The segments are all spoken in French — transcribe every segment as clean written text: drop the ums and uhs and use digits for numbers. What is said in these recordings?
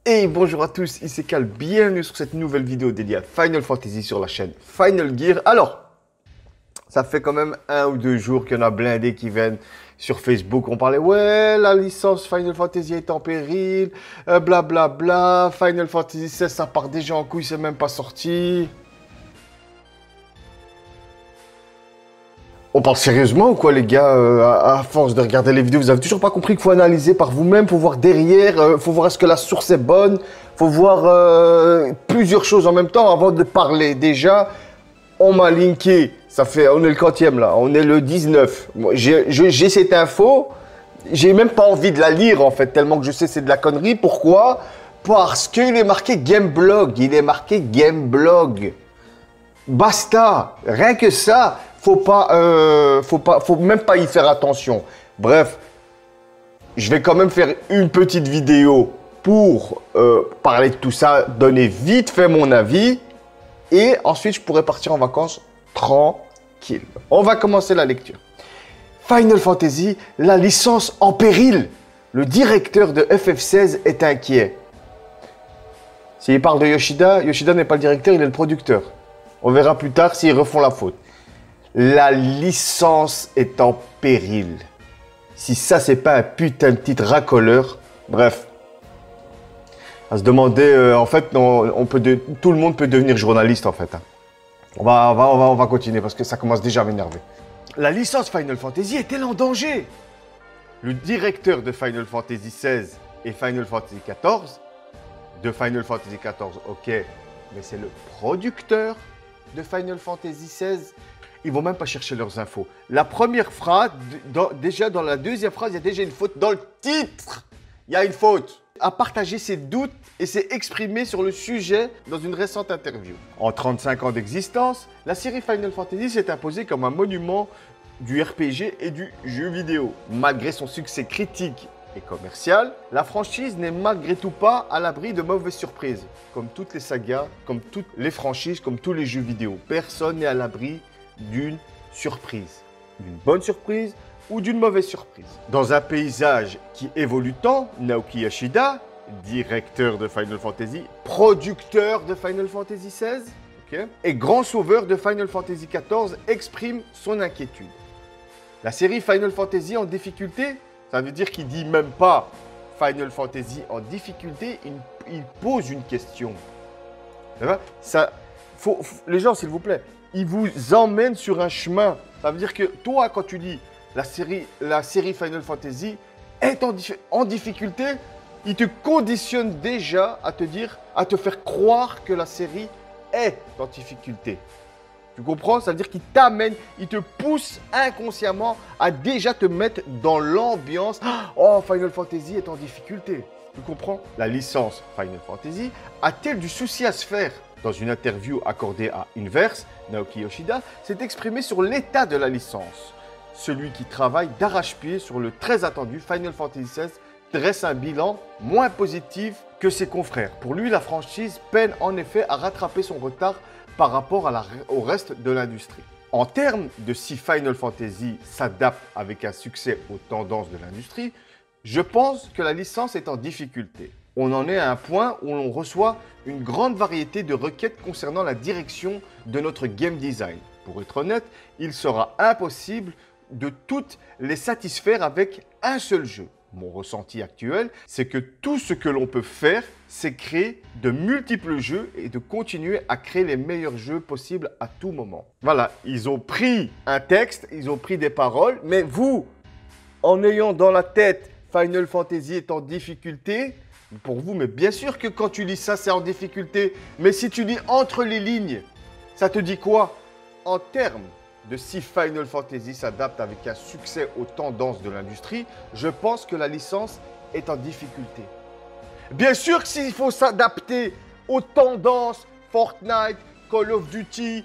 Et bonjour à tous, ici Cal, bienvenue sur cette nouvelle vidéo dédiée à Final Fantasy sur la chaîne Final Gear. Alors, ça fait quand même 1 ou 2 jours qu'il y en a blindés qui viennent sur Facebook. On parlait, ouais, la licence Final Fantasy est en péril, blablabla, Final Fantasy 16 ça part déjà en couille, c'est même pas sorti. On parle sérieusement ou quoi les gars, à force de regarder les vidéos, vous avez toujours pas compris qu'il faut analyser par vous-même, faut voir derrière, faut voir est-ce que la source est bonne, faut voir plusieurs choses en même temps avant de parler. Déjà, on m'a linké, on est le quantième là, on est le 19. Moi, j'ai cette info, j'ai même pas envie de la lire en fait, tellement que je sais c'est de la connerie. Pourquoi? Parce qu'il est marqué Gameblog, Basta, rien que ça, faut même pas y faire attention. Bref, je vais quand même faire une petite vidéo pour parler de tout ça, donner vite fait mon avis, et ensuite je pourrai partir en vacances tranquille. On va commencer la lecture. Final Fantasy, la licence en péril. Le directeur de FF16 est inquiet. S'il parle de Yoshida, Yoshida n'est pas le directeur, il est le producteur. On verra plus tard s'ils refont la faute. La licence est en péril. Si ça, c'est pas un putain de titre racoleur, bref. À se demander, en fait, tout le monde peut devenir journaliste, en fait. Hein. On va continuer parce que ça commence déjà à m'énerver. La licence Final Fantasy est-elle en danger? Le directeur de Final Fantasy XVI et Final Fantasy XIV, de Final Fantasy XIV, ok, mais c'est le producteur de Final Fantasy XVI. Ils vont même pas chercher leurs infos. La première phrase, déjà dans la deuxième phrase, il y a déjà une faute dans le titre. Il y a une faute. A partagé ses doutes et s'est exprimé sur le sujet dans une récente interview. En 35 ans d'existence, la série Final Fantasy s'est imposée comme un monument du RPG et du jeu vidéo. Malgré son succès critique et commercial, la franchise n'est malgré tout pas à l'abri de mauvaises surprises. Comme toutes les sagas, comme toutes les franchises, comme tous les jeux vidéo. Personne n'est à l'abri d'une surprise. D'une bonne surprise ou d'une mauvaise surprise. Dans un paysage qui évolue tant, Naoki Yoshida, directeur de Final Fantasy, producteur de Final Fantasy XVI, okay, et grand sauveur de Final Fantasy XIV, exprime son inquiétude. La série Final Fantasy en difficulté, ça veut dire qu'il dit même pas Final Fantasy en difficulté, il pose une question. Les gens, s'il vous plaît, ils vous emmènent sur un chemin. Ça veut dire que toi, quand tu dis la série Final Fantasy est en difficulté, il te conditionne déjà à te faire croire que la série est en difficulté. Tu comprends? Ça veut dire qu'il t'amène, il te pousse inconsciemment à déjà te mettre dans l'ambiance. Oh, Final Fantasy est en difficulté. Tu comprends? La licence Final Fantasy a-t-elle du souci à se faire? Dans une interview accordée à Inverse, Naoki Yoshida s'est exprimé sur l'état de la licence. Celui qui travaille d'arrache-pied sur le très attendu Final Fantasy XVI dresse un bilan moins positif que ses confrères. Pour lui, la franchise peine en effet à rattraper son retard par rapport au reste de l'industrie. En termes de si Final Fantasy s'adapte avec un succès aux tendances de l'industrie, je pense que la licence est en difficulté. On en est à un point où l'on reçoit une grande variété de requêtes concernant la direction de notre game design. Pour être honnête, il sera impossible de toutes les satisfaire avec un seul jeu. Mon ressenti actuel, c'est que tout ce que l'on peut faire, c'est créer de multiples jeux et de continuer à créer les meilleurs jeux possibles à tout moment. Voilà, ils ont pris un texte, ils ont pris des paroles, mais vous, en ayant dans la tête Final Fantasy est en difficulté, pour vous, mais bien sûr que quand tu lis ça, c'est en difficulté. Mais si tu lis entre les lignes, ça te dit quoi? En termes de si Final Fantasy s'adapte avec un succès aux tendances de l'industrie, je pense que la licence est en difficulté. Bien sûr que s'il faut s'adapter aux tendances Fortnite, Call of Duty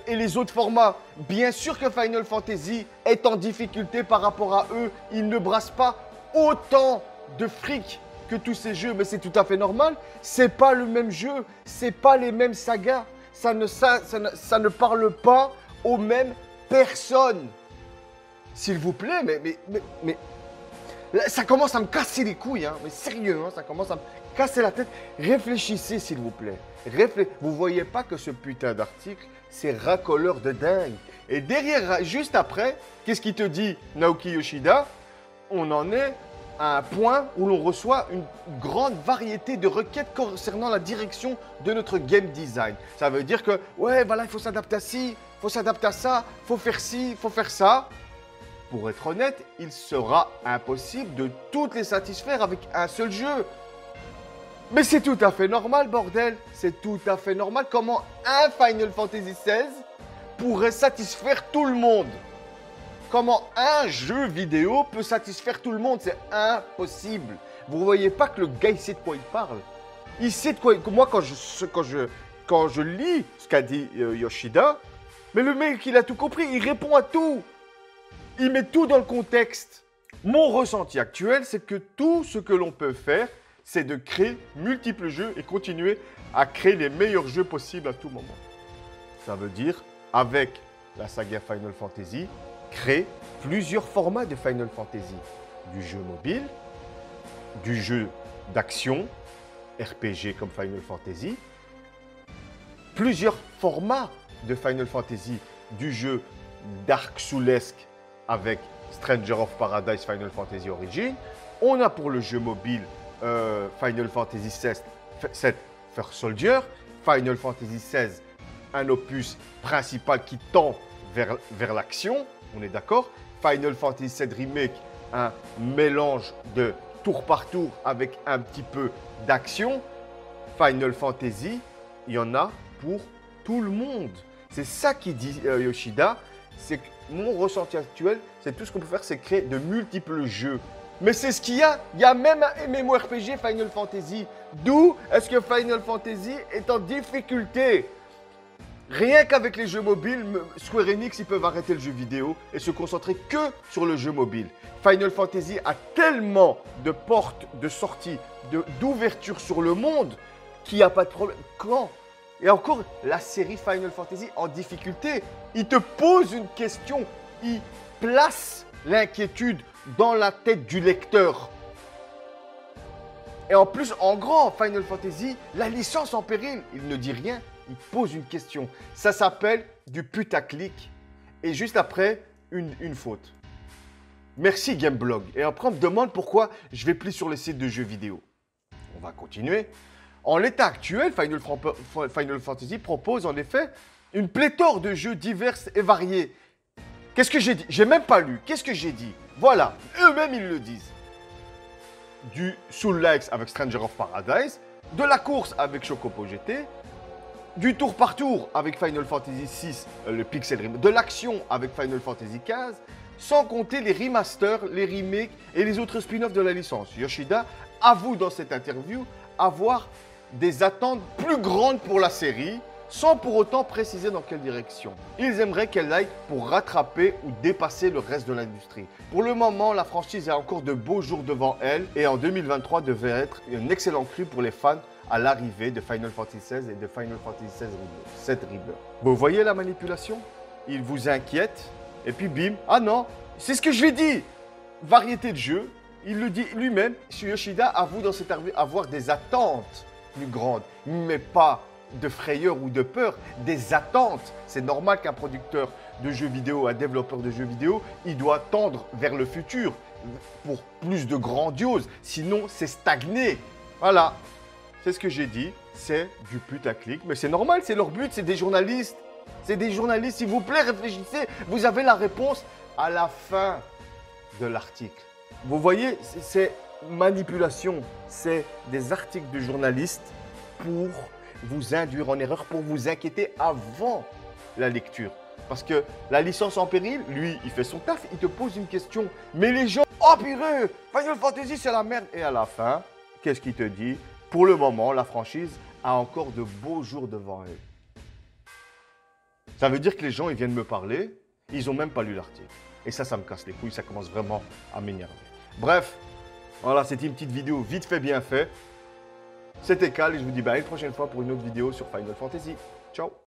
et les autres formats, bien sûr que Final Fantasy est en difficulté par rapport à eux. Ils ne brassent pas autant de fric que tous ces jeux, mais c'est tout à fait normal. C'est pas le même jeu, c'est pas les mêmes sagas. Ça ne parle pas aux mêmes personnes. S'il vous plaît, mais Là, ça commence à me casser les couilles, hein. Mais sérieux, hein, ça commence à me casser la tête. Réfléchissez, s'il vous plaît. Vous voyez pas que ce putain d'article, c'est racoleur de dingue. Et derrière, juste après, qu'est-ce qu'il te dit, Naoki Yoshida? On en est à un point où l'on reçoit une grande variété de requêtes concernant la direction de notre game design. Ça veut dire que, ouais, voilà, il faut s'adapter à ci, il faut s'adapter à ça, il faut faire ci, il faut faire ça. Pour être honnête, il sera impossible de toutes les satisfaire avec un seul jeu. Mais c'est tout à fait normal, bordel. C'est tout à fait normal. Comment un Final Fantasy XVI pourrait satisfaire tout le monde? Comment un jeu vidéo peut satisfaire tout le monde? C'est impossible. Vous ne voyez pas que le gars, il sait de quoi il parle. Il sait de quoi... Moi, quand je lis ce qu'a dit Yoshida, mais le mec, il a tout compris. Il répond à tout. Il met tout dans le contexte. Mon ressenti actuel, c'est que tout ce que l'on peut faire, c'est de créer multiples jeux et continuer à créer les meilleurs jeux possibles à tout moment. Ça veut dire, avec la saga Final Fantasy, créer plusieurs formats de Final Fantasy. Du jeu mobile, du jeu d'action, RPG comme Final Fantasy, plusieurs formats de Final Fantasy, du jeu Dark Soulesque avec Stranger of Paradise Final Fantasy Origin. On a pour le jeu mobile Final Fantasy VII First Soldier, Final Fantasy XVI, un opus principal qui tend vers l'action, on est d'accord. Final Fantasy VII Remake, un mélange de tour par tour avec un petit peu d'action. Final Fantasy, il y en a pour tout le monde. C'est ça qui dit Yoshida, c'est que mon ressenti actuel, c'est tout ce qu'on peut faire, c'est créer de multiples jeux. Mais c'est ce qu'il y a. Il y a même un MMORPG Final Fantasy. D'où est-ce que Final Fantasy est en difficulté? Rien qu'avec les jeux mobiles, Square Enix, ils peuvent arrêter le jeu vidéo et se concentrer que sur le jeu mobile. Final Fantasy a tellement de portes de sortie, d'ouverture sur le monde qu'il n'y a pas de problème. Quand? Et encore, la série Final Fantasy en difficulté, il te pose une question, il place l'inquiétude dans la tête du lecteur. Et en plus, en grand, Final Fantasy, la licence en péril, il ne dit rien, il pose une question. Ça s'appelle du putaclic. Et juste après, une faute. Merci Gameblog. Et après, on me demande pourquoi je vais plus sur les sites de jeux vidéo. On va continuer. En l'état actuel, Final Fantasy propose en effet une pléthore de jeux divers et variés. Qu'est-ce que j'ai dit? J'ai même pas lu. Qu'est-ce que j'ai dit? Voilà, eux-mêmes ils le disent. Du Soul Likes avec Stranger of Paradise, de la course avec Chocobo GT, du tour par tour avec Final Fantasy VI, le Pixel Remake, de l'action avec Final Fantasy XV, sans compter les remasters, les remakes et les autres spin-offs de la licence. Yoshida avoue dans cette interview avoir des attentes plus grandes pour la série, sans pour autant préciser dans quelle direction. Ils aimeraient qu'elle aille pour rattraper ou dépasser le reste de l'industrie. Pour le moment, la franchise a encore de beaux jours devant elle et en 2023 devait être un excellent cru pour les fans à l'arrivée de Final Fantasy XVI et de Final Fantasy VII Rebirth. Vous voyez la manipulation? Il vous inquiète et puis bim, ah non, c'est ce que je lui ai dit. Variété de jeux, il le dit lui-même, Yoshida avoue dans cette interview avoir des attentes plus grandes, mais pas de frayeur ou de peur, des attentes. C'est normal qu'un producteur de jeux vidéo, un développeur de jeux vidéo, il doit tendre vers le futur pour plus de grandiose. Sinon, c'est stagné. Voilà, c'est ce que j'ai dit. C'est du putaclic, mais c'est normal, c'est leur but, c'est des journalistes. C'est des journalistes, s'il vous plaît, réfléchissez. Vous avez la réponse à la fin de l'article. Vous voyez, c'est manipulation. C'est des articles de journalistes pour vous induire en erreur, pour vous inquiéter avant la lecture. Parce que la licence en péril, lui, il fait son taf, il te pose une question. Mais les gens, oh purée, Final Fantasy, c'est la merde. Et à la fin, qu'est-ce qu'il te dit? Pour le moment, la franchise a encore de beaux jours devant elle. Ça veut dire que les gens, ils viennent me parler, ils n'ont même pas lu l'article. Et ça me casse les couilles, ça commence vraiment à m'énerver. Bref, voilà, c'était une petite vidéo vite fait, bien fait. C'était Cal et je vous dis à une prochaine fois pour une autre vidéo sur Final Fantasy. Ciao!